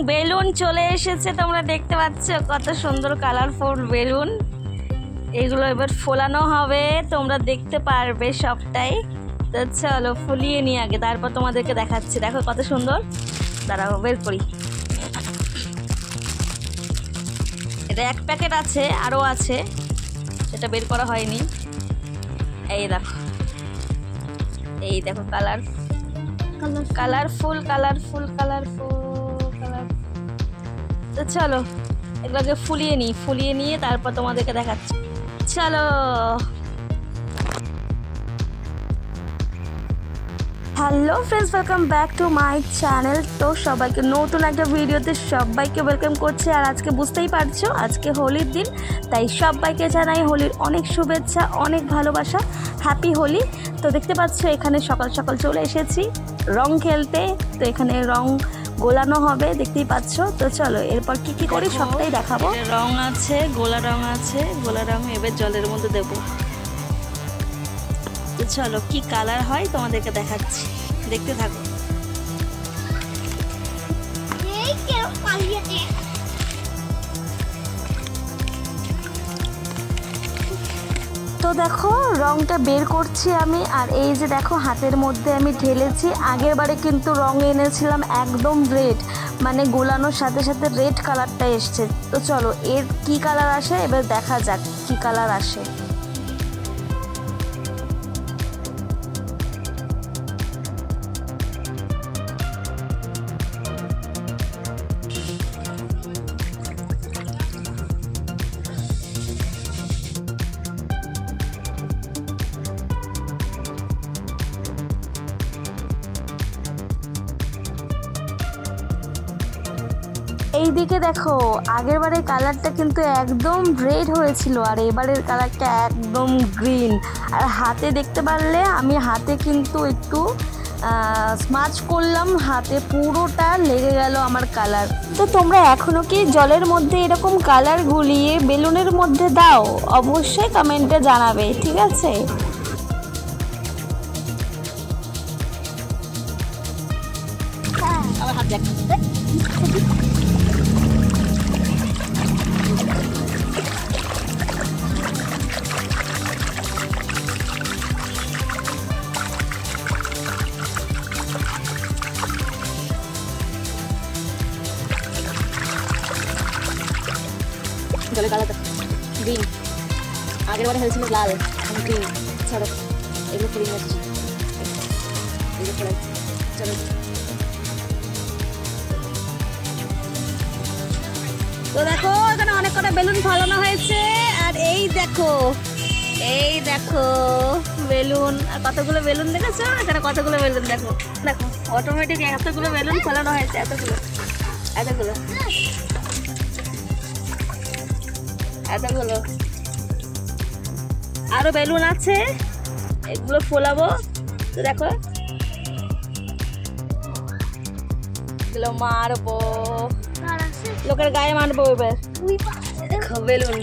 Balloon চলে এসেছে, তোমরা দেখতে পাচ্ছ কত সুন্দর কালারফুল বেলুন। এগুলো এবার ফোলানো হবে, তোমরা দেখতে পারবে সবটাই। তো চলো ফুলিয়ে নিয়ে আগে, তারপর তোমাদেরকে দেখাচ্ছি। দেখো কত সুন্দর। দাঁড়াও বের করি। এটা এক প্যাকেট আছে, আরও আছে, সেটা বের করা হয়নি। এই দেখো, এই দেখো colour colourful colourful colourful colour. তো চলো এগুলোকে ফুলিয়ে নিই, ফুলিয়ে নিয়ে তারপর তোমাদেরকে দেখাচ্ছি। চলো। Hello friends, welcome back to my channel. তো সবাইকে নতুন একটা ভিডিওতে সবাইকে ওয়েলকাম করছি। আর আজকে বুঝতেই পারছো আজকে হোলির দিন, তাই সবাইকে জানাই হোলির অনেক শুভেচ্ছা, অনেক ভালোবাসা, হ্যাপি হোলি। তো দেখতে পাচ্ছ এখানে সকাল সকাল চলে এসেছি রং খেলতে। তো এখানে রং গোলানো হবে, দেখতেই পাচ্ছ। তো চলো এরপর কি কি করি সবটাই দেখাবো। রং আছে, গোলা রং আছে, গোলা রং এবার জলের মধ্যে দেবো। তো চলো কি কালার হয় তোমাদেরকে দেখাচ্ছি, দেখতে থাকো। তো দেখো রংটা বের করছি আমি, আর এই যে দেখো হাতের মধ্যে আমি ঢেলেছি। আগের বারে কিন্তু রং এনেছিলাম একদম রেড, মানে গোলানোর সাথে সাথে রেড কালারটা এসছে। তো চলো এর কি কালার আসে এবার দেখা যাক কি কালার আসে। এই দিকে দেখো আগের বারের কালারটা কিন্তু একদম রেড হয়েছিল, আর এবারের কালারটা একদম গ্রিন। আর হাতে দেখতে পারলে আমি হাতে কিন্তু একটু স্মাচ করলাম, হাতে পুরোটা লেগে গেল আমার কালার। তো তোমরা এখনও কি জলের মধ্যে এরকম কালার গুলিয়ে বেলুনের মধ্যে দাও? অবশ্যই কমেন্টে জানাবে, ঠিক আছে? আমার হাত দেখ। জলের কালার গ্রিন, আগের বারে হয়েছিল লাল, গ্রিন। চলো এগুলো ফুলিয়ে নিচ্ছি, এগুলো ফোলাই। চলো তো দেখো এখানে অনেক কটা বেলুন ফলানো হয়েছে। আর এই দেখো, এই দেখো বেলুন, আর কতগুলো বেলুন দেখেছো? এখানে কতগুলো বেলুন দেখো, দেখো অটোমেটিক এতগুলো বেলুন ফলানো হয়েছে, এতগুলো এতগুলো এতগুলো। আরো বেলুন আছে, এগুলো ফোলাবো। তো দেখো এগুলো মারবো, লোকের গায়ে মারবো এবার। দেখো বেলুন,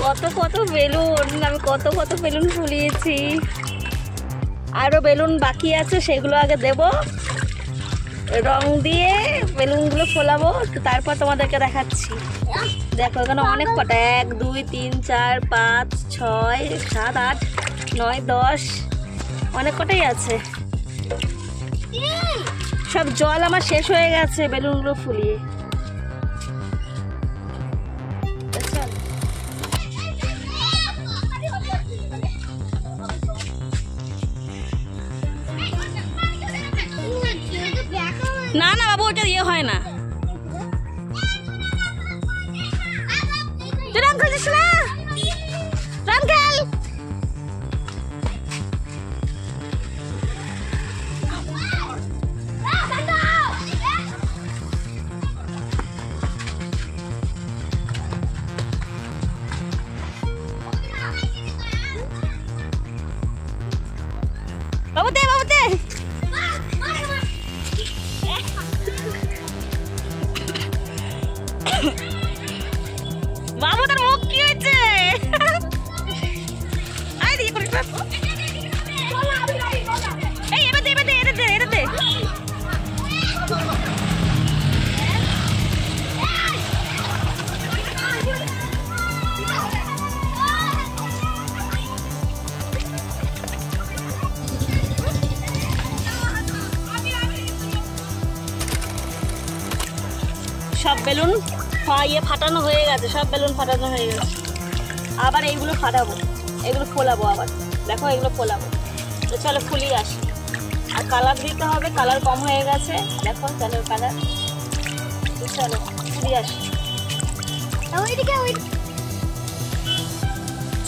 কত কত বেলুন, আমি কত কত বেলুন ফুলিয়েছি। আরো বেলুন বাকি আছে, সেগুলো আগে দেবো, রং দিয়ে বেলুনগুলো ফোলাবো। তারপর তোমাদেরকে দেখাচ্ছি। দেখো এখানে অনেক কটা, 1 2 3 4 5 6 7 8 9 10, অনেক কটাই আছে। সব জল আমার শেষ হয়ে গেছে বেলুনগুলো ফুলিয়ে। না না বাবু, ওটা ইয়ে হয় না। রং খেলিস না, রং খেল। বাবু দে, বাবু দে। বাবু তার মুখ কি হয়েছে? আই দিয়ে করিস না। এই এবার দে, এবার দে, এটা দে, এটা দে। সব বেলুন ফাটানো হয়ে গেছে, সব বেলুন ফাটানো হয়ে গেছে। আবার এইগুলো ফাটাবো, এগুলো ফোলাবো আবার। দেখো এগুলো ফোলাবো। তো চলো ফুলিয়ে আসি। আর কালার দিতে হবে, কালার কম হয়ে গেছে দেখো, চলো কালার। তো চলো ফুলিয়ে আসি,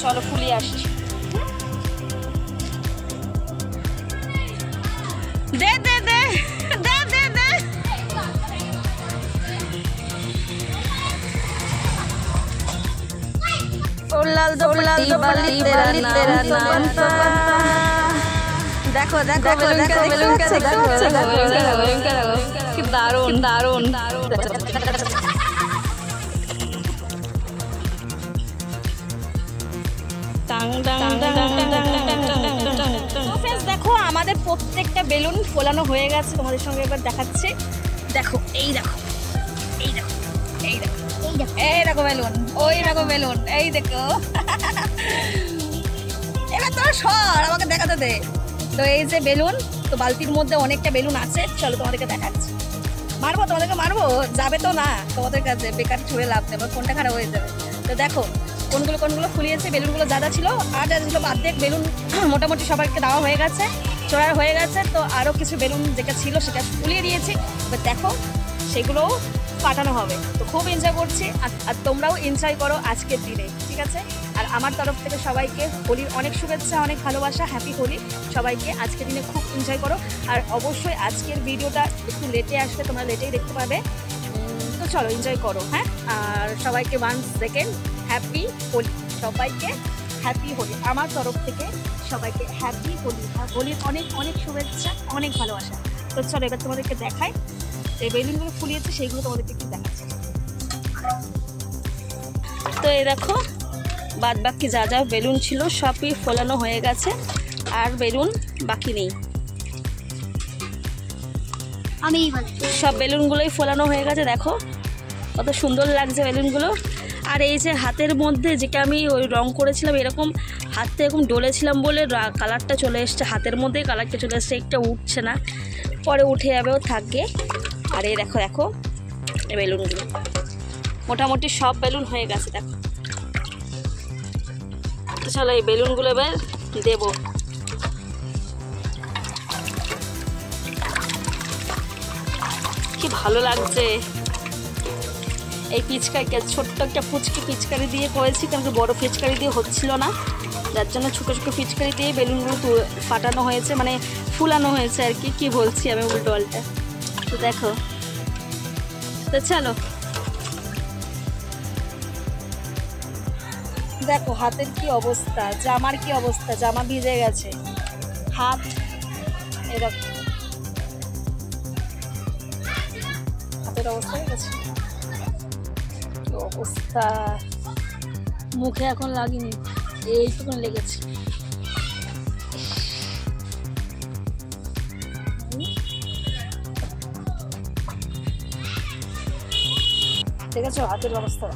চলো ফুলিয়ে আসি। দে দে দে দে দে দে। দেখো দেখো কি দারুণ দারুণ। দেখো আমাদের প্রত্যেকটা বেলুন ফোলানো হয়ে গেছে, তোমাদের সঙ্গে এবার দেখাচ্ছি। দেখো এই দেখো এই দেখো এই দেখো এই দেখো বেলুন, ওই দেখো বেলুন, এই দেখো। এবার তোর সর, আমাকে দেখাতে দে। তো এই যে বেলুন, তো বালতির মধ্যে অনেকটা বেলুন আছে, চলো তোমাদেরকে দেখাচ্ছি। মারবো তোমাদেরকে, মারবো যাবে তো না তোমাদের কাছে, বেকার ছুঁড়ে লাভ নেই, ফোনটা খারাপ হয়ে যাবে। তো দেখো কোনগুলো ফুলিয়েছে, বেলুনগুলো যা ছিল আর যা ছিল অর্ধেক বেলুন মোটামুটি সবাইকে দেওয়া হয়ে গেছে, চড়ার হয়ে গেছে। তো আরও কিছু বেলুন যেটা ছিল সেটা ফুলিয়ে দিয়েছি। এবার দেখো সেগুলোও ফাটানো হবে। তো খুব এনজয় করছি, আর তোমরাও এনজয় করো আজকের দিনে, ঠিক আছে? আর আমার তরফ থেকে সবাইকে হোলির অনেক শুভেচ্ছা, অনেক ভালোবাসা, হ্যাপি হোলি সবাইকে। আজকের দিনে খুব এনজয় করো। আর অবশ্যই আজকের ভিডিওটা একটু লেটে আসবে, তোমরা লেটেই দেখতে পাবে। তো চলো এনজয় করো, হ্যাঁ? আর সবাইকে 1 সেকেন্ড হ্যাপি হোলি, সবাইকে হ্যাপি হোলি আমার তরফ থেকে, সবাইকে হ্যাপি হোলি। হোলির অনেক অনেক শুভেচ্ছা, অনেক ভালোবাসা। তো চলো এবার তোমাদেরকে দেখাই যে বেলুনগুলো ফুলিয়েছে, সেইগুলো তোমাদেরকে একটু দেখাচ্ছি। তো এই দেখো বাদ বাকি যা যা বেলুন ছিল সবই ফোলানো হয়ে গেছে, আর বেলুন বাকি নেই। আমি সব বেলুনগুলোই ফোলানো হয়ে গেছে, দেখো কত সুন্দর লাগছে বেলুনগুলো। আর এই যে হাতের মধ্যে যেটা আমি ওই রং করেছিলাম, এরকম হাতে এরকম ডলেছিলাম বলে কালারটা চলে এসছে, হাতের মধ্যেই কালারটা চলে এসছে, একটা উঠছে না, পরে উঠে যাবেও থাকবে। আর এই দেখো দেখো এই বেলুনগুলো মোটামুটি সব বেলুন হয়ে গেছে, দেখো। তো চলো এই বেলুনগুলো এবার দেবো। কি ভালো লাগছে এই পিচকারিটা, ছোট্ট একটা ফুচকি পিচকারি দিয়ে করেছি, কারণ বড় পিচকারি দিয়ে হচ্ছিল না, যার জন্য ছোটো ছোটো পিচকারি দিয়ে বেলুনগুলো ফাটানো হয়েছে, মানে ফুলানো হয়েছে আর কি। কি বলছি আমি উল্টো পাল্টা। তো দেখো, তো চলো দেখো হাতের কি অবস্থা, জামার কি অবস্থা, জামা ভিজে গেছে, হাত এরকম হাতের অবস্থা হয়ে গেছে, কি অবস্থা। মুখে এখন লাগিনি, এইটুকুন লেগেছে। দেখেছো হাতের অবস্থা,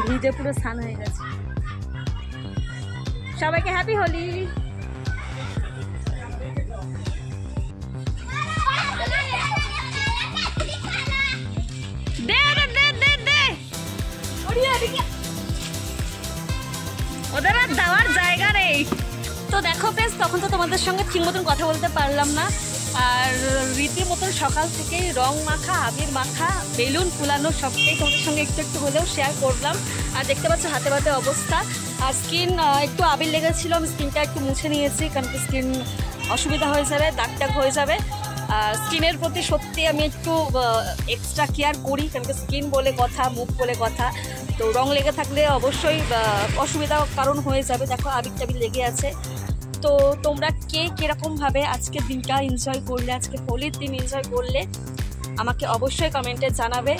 ভিজে পুরো স্নান হয়ে গেছে। সবাইকে হ্যাপি হোলি। ওদের আর দেওয়ার জায়গা নেই। তো দেখো বেশ, তখন তো তোমাদের সঙ্গে ঠিক মতন কথা বলতে পারলাম না, আর রীতিমতন সকাল থেকেই রং মাখা, আবির মাখা, বেলুন ফুলানো সবটাই তোমাদের সঙ্গে একটু একটু হলেও শেয়ার করলাম। আর দেখতে পাচ্ছ হাতে হাতে অবস্থা, আর স্কিন একটু আবির লেগেছিলো, আমি স্কিনটা একটু মুছে নিয়েছি, কারণ কি স্কিন অসুবিধা হয়ে যাবে, দাগ টাগ হয়ে যাবে। আর স্কিনের প্রতি সত্যি আমি একটু এক্সট্রা কেয়ার করি, কারণ কি স্কিন বলে কথা, মুখ বলে কথা, তো রং লেগে থাকলে অবশ্যই অসুবিধার কারণ হয়ে যাবে। দেখো আবির টাবির লেগে আছে। তো তোমরা কে কীরকমভাবে আজকের দিনটা এনজয় করলে, আজকে হোলির দিন এনজয় করলে আমাকে অবশ্যই কমেন্টে জানাবে।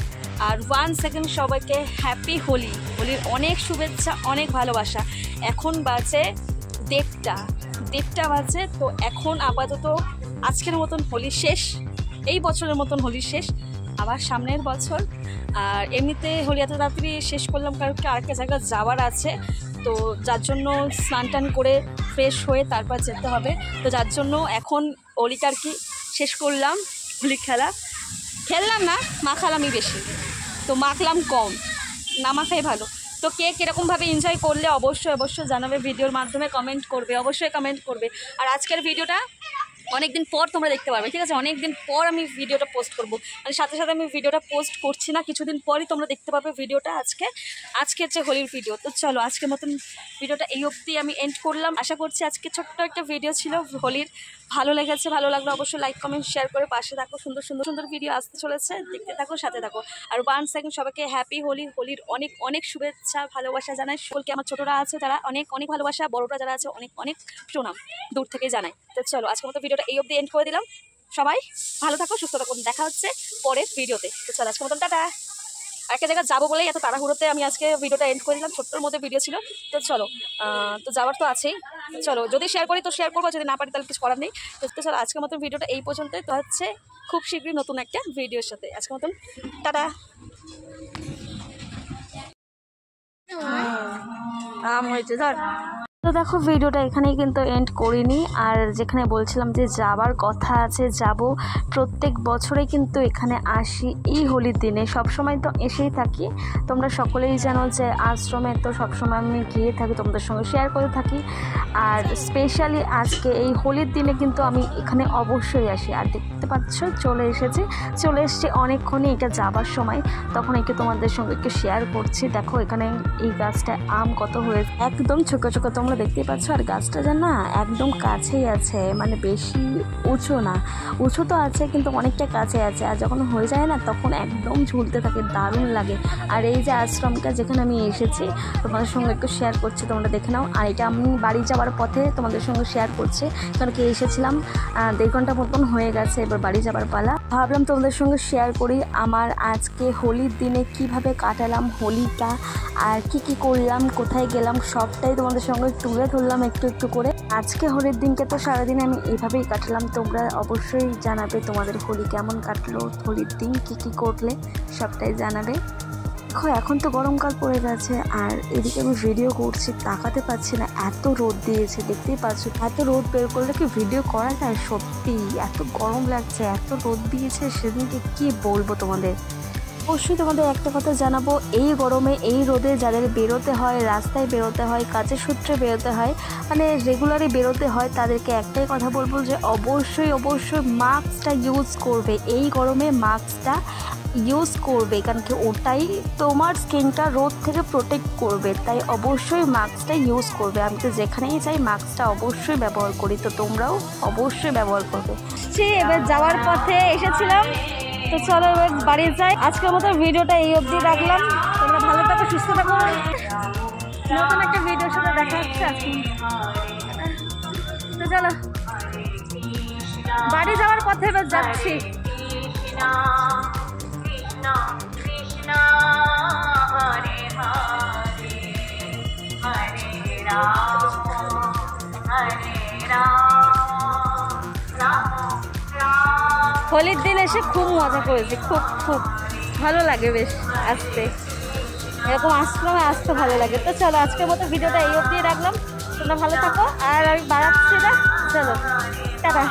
আর 1 সেকেন্ড সবাইকে হ্যাপি হোলি, হোলির অনেক শুভেচ্ছা, অনেক ভালোবাসা। এখন বাজে 1:30 বাজে। তো এখন আপাতত আজকের মতন হোলি শেষ, এই বছরের মতন হোলি শেষ, আবার সামনের বছর। আর এমনিতে হোলি এত তাড়াতাড়ি শেষ করলাম কারণ কি আরেকটা জায়গায় যাওয়ার আছে, তো যার জন্য স্নান টান করে ফ্রেশ হয়ে তারপর যেতে হবে। তো যার জন্য এখন হোলিটা আর কি শেষ করলাম, হোলি খেলা। খেললাম না, মাখালামই বেশি, তো মাখলাম কম, না মাখাই ভালো। তো কে কীরকমভাবে এনজয় করলে অবশ্যই জানাবে, ভিডিওর মাধ্যমে কমেন্ট করবে, অবশ্যই কমেন্ট করবে। আর আজকের ভিডিওটা অনেকদিন পর তোমরা দেখতে পারবে, ঠিক আছে? অনেকদিন পর আমি ভিডিওটা পোস্ট করব, মানে সাথে সাথে আমি ভিডিওটা পোস্ট করছি না, কিছুদিন পরই তোমরা দেখতে পাবে ভিডিওটা। আজকে হচ্ছে হোলির ভিডিও। তো চলো আজকের মতন ভিডিওটা এই অবধি আমি এন্ড করলাম। আশা করছি আজকে ছোট্ট একটা ভিডিও ছিল হোলির, ভালো লেগেছে। ভালো লাগলো অবশ্যই লাইক কমেন্ট শেয়ার করে পাশে থাকো। সুন্দর ভিডিও আসতে চলেছে, দেখতে থাকো, সাথে থাকো। আর 1 সেকেন্ড সবাইকে হ্যাপি হোলি, হোলির অনেক শুভেচ্ছা ভালোবাসা জানাই সকলকে। আমার ছোটরা আছে তারা অনেক ভালোবাসা, বড়রা যারা আছে অনেক প্রণাম দূর থেকে জানাই। তো চলো আজকের মতো ভিডিওটা এই অবধি এন্ড করে দিলাম। সবাই ভালো থাকো, সুস্থ থাকুন, দেখা হচ্ছে পরের ভিডিওতে। তো চলো আজকের মতন টাটা। একটা জায়গায় যাবো বলেই এত তাড়াহুড়োতে আমি আজকে ভিডিওটা এন্ড করে দিলাম, ছোট্টর মধ্যে ভিডিও ছিল। তো চলো তো যাওয়ার তো আছেই, চলো যদি শেয়ার করি তো শেয়ার করবো, যদি না পারি তাহলে কিছু করার নেই। তো চলো আজকের মতন ভিডিওটা এই পর্যন্তই। তো হচ্ছে খুব শীঘ্রই নতুন একটা ভিডিওর সাথে। আজকের মতন টাটা। আম হয়েছে ধর। তো দেখো ভিডিওটা এখানেই কিন্তু এন্ড করিনি, আর যেখানে বলছিলাম যে যাবার কথা আছে যাব, প্রত্যেক বছরে কিন্তু এখানে আসি এই হোলির দিনে, সবসময় তো এসেই থাকি। তোমরা সকলেই জানো যে আশ্রমে তো সবসময় আমি গিয়ে থাকি, তোমাদের সঙ্গে শেয়ার করে থাকি। আর স্পেশালি আজকে এই হোলির দিনে কিন্তু আমি এখানে অবশ্যই আসি। আর দেখতে পাচ্ছ চলে এসেছি অনেকক্ষণই, এটা যাবার সময়, তখন একটু তোমাদের সঙ্গে একটু শেয়ার করছি। দেখো এখানে এই গাছটায় আম কত হয়েছে, একদম ছোটো তোমরা দেখতে পাচ্ছ। আর গাছটা যেন না একদম কাছেই আছে, মানে বেশি উঁচু না, উঁচু তো আছে কিন্তু অনেকটা কাছে আছে। আর যখন হয়ে যায় না তখন একদম ঝুলতে থাকে, দারুণ লাগে। আর এই যে আশ্রমটা যেখানে আমি এসেছি তোমাদের সঙ্গে একটু শেয়ার করছি, তোমরা দেখে নাও। আর এটা আমি বাড়ি যাওয়ার পথে তোমাদের সঙ্গে শেয়ার করছি, কারণ কি এসেছিলাম 1.5 ঘন্টা মতন হয়ে গেছে, এবার বাড়ি যাবার পালা। ভাবলাম তোমাদের সঙ্গে শেয়ার করি আমার আজকে হোলির দিনে কিভাবে কাটালাম হোলিটা, আর কি করলাম, কোথায় গেলাম, সবটাই তোমাদের সঙ্গে তুলে ধরলাম একটু করে। আজকে হোলির দিনকে তো সারাদিন আমি এইভাবেই কাটালাম। তোমরা অবশ্যই জানাবে তোমাদের হোলি কেমন কাটলো, হোলির দিন কি করলে সবটাই জানাবে। দেখো এখন তো গরমকাল পড়ে গেছে, আর এদিকে আমি ভিডিও করছি, তাকাতে পারছি না, এত রোদ দিয়েছে, দেখতেই পাচ্ছ। এত রোদ বের করলে কি ভিডিও করা যায়? সত্যি এত গরম লাগছে, এত রোদ দিয়েছে, সেদিনকে কি বলবো তোমাদের। অবশ্যই তোমাদের একটা কথা জানাবো, এই গরমে এই রোদে যাদের বেরোতে হয়, রাস্তায় বেরোতে হয়, কাজের সূত্রে বেরোতে হয়, মানে রেগুলারই বেরোতে হয়, তাদেরকে একটাই কথা বলবো যে অবশ্যই মাস্কটা ইউজ করবে। এই গরমে মাস্কটা ইউজ করবে, কারণ কি ওটাই তোমার স্কিনটা রোদ থেকে প্রোটেক্ট করবে, তাই অবশ্যই মাস্কটা ইউজ করবে। আমি তো যেখানেই যাই মাস্কটা অবশ্যই ব্যবহার করি, তো তোমরাও অবশ্যই ব্যবহার করবে। এবার যাওয়ার পথে এসেছিলাম, তো চলো এবার বাড়ি যাই। আজকের মতো ভিডিওটা এই অবধি রাখলাম, তোমরা ভালো থাকো, সুস্থ থাকো, নতুন একটা ভিডিওর সাথে দেখা হচ্ছে আজকে। তো চলো বাড়ি যাওয়ার পথে এবার যাচ্ছি। হোলির দিন এসে খুব মজা করেছি, খুব ভালো লাগে, বেশ আসতে, এরকম আশ্রমে আসতে ভালো লাগে। তো চলো আজকের মতো ভিডিওটা এই অবধি রাখলাম, তোমরা ভালো থাকো, আর আমি বাড়াচ্ছি না, চলো টাটা।